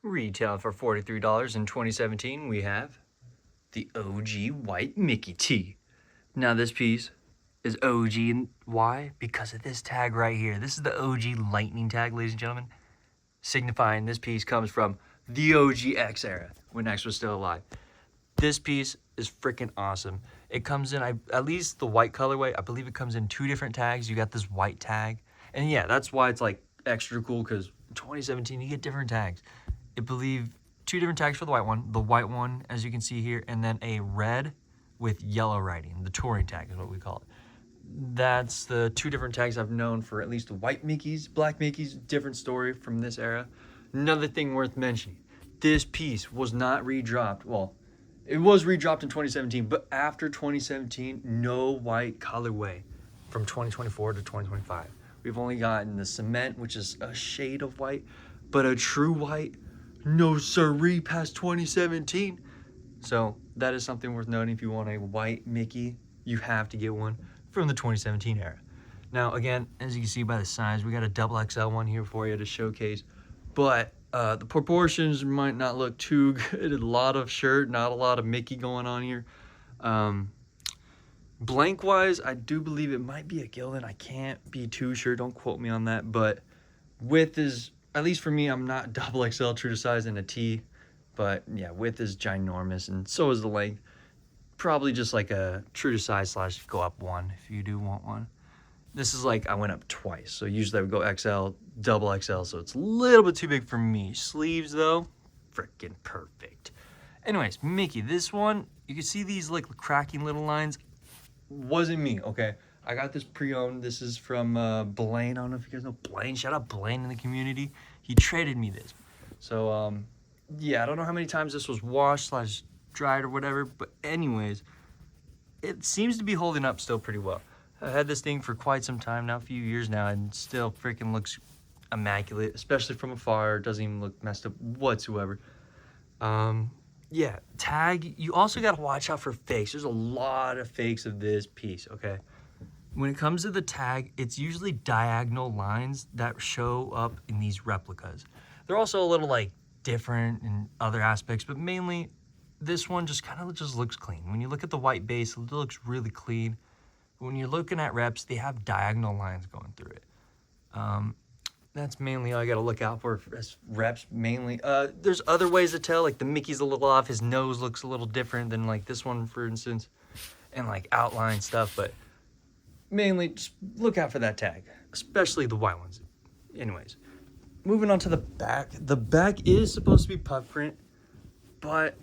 Retail for $43 in 2017, we have the OG White Mickey T. Now this piece is OG, and why? Because of this tag right here. This is the OG Lightning tag, ladies and gentlemen, signifying this piece comes from the OG X era, when X was still alive. This piece is freaking awesome. It comes in, at least the white colorway, I believe it comes in 2 different tags. You got this white tag, and yeah, that's why it's like extra cool, because 2017 you get different tags. I believe 2 different tags for the white one, as you can see here, and then a red with yellow writing. The touring tag is what we call it. That's the 2 different tags I've known for at least the white Mickeys. Black Mickeys, different story from this era. Another thing worth mentioning, this piece was not redropped. Well, it was redropped in 2017, but after 2017, no white colorway from 2024 to 2025. We've only gotten the cement, which is a shade of white, but a true white, no siree, past 2017. So that is something worth noting. If you want a white Mickey, you have to get one from the 2017 era. Now, again, as you can see by the size, we got a double XL one here for you to showcase, but the proportions might not look too good. A lot of shirt, not a lot of Mickey going on here. Blank wise, I do believe it might be a Gildan. I can't be too sure, don't quote me on that, but width is, at least for me, I'm not double XL true to size in a T, but yeah, width is ginormous, and so is the length. Probably just like a true to size / go up 1 if you do want one. This is like I went up twice, so usually I would go XL, double XL, so it's a little bit too big for me. Sleeves though, freaking perfect. Anyways, Mickey, this one, you can see these like cracking little lines. Wasn't me, okay? I got this pre-owned. This is from Blaine. I don't know if you guys know Blaine. Shout out Blaine in the community. He traded me this. So, yeah, I don't know how many times this was washed / dried or whatever, but anyways, it seems to be holding up still pretty well. I had this thing for quite some time now, a few years now, and still freaking looks immaculate, especially from afar. It doesn't even look messed up whatsoever. Yeah, tag, you also got to watch out for fakes. There's a lot of fakes of this piece, okay? When it comes to the tag, it's usually diagonal lines that show up in these replicas. They're also a little like different in other aspects, but mainly this one just kind of just looks clean. When you look at the white base, it looks really clean. When you're looking at reps, they have diagonal lines going through it. That's mainly all I got to look out for as reps, mainly. There's other ways to tell, like the Mickey's a little off. His nose looks a little different than like this one, for instance, and like outline stuff, but mainly just look out for that tag, especially the white ones. Anyways, moving on to the back. The back is supposed to be puff print, but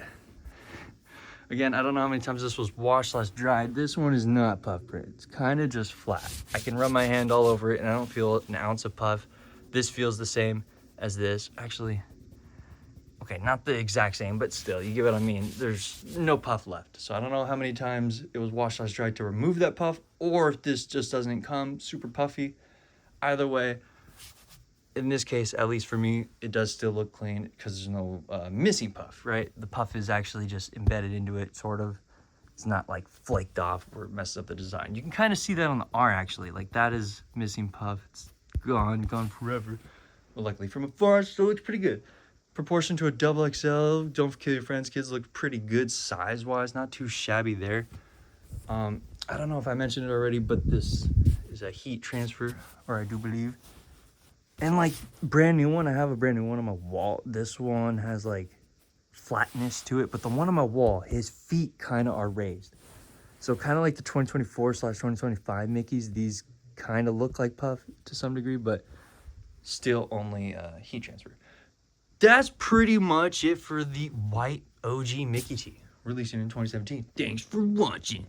again, I don't know how many times this was washed / dried. This one is not puff print. It's kind of just flat. I can run my hand all over it and I don't feel an ounce of puff. This feels the same as this. Actually, okay, not the exact same, but still, you get what I mean. There's no puff left. So I don't know how many times it was washed / dried to remove that puff, or if this just doesn't come super puffy. Either way, in this case, at least for me, it does still look clean because there's no missing puff, right? The puff is actually just embedded into it, sort of. It's not like flaked off or it messes up the design. You can kind of see that on the R, actually. Like that is missing puff. It's gone forever. But luckily from afar, it still looks pretty good. Proportion to a double XL, don't kill your friends, kids, look pretty good size-wise, not too shabby there. I don't know if I mentioned it already, but this is a heat transfer, or I do believe. And like brand new one, I have a brand new one on my wall. This one has like flatness to it, but the one on my wall, his feet kind of are raised. So kind of like the 2024 / 2025 Mickeys, these kind of look like puff to some degree, but still only heat transfer. That's pretty much it for the white OG Mickey T, releasing in 2017. Thanks for watching.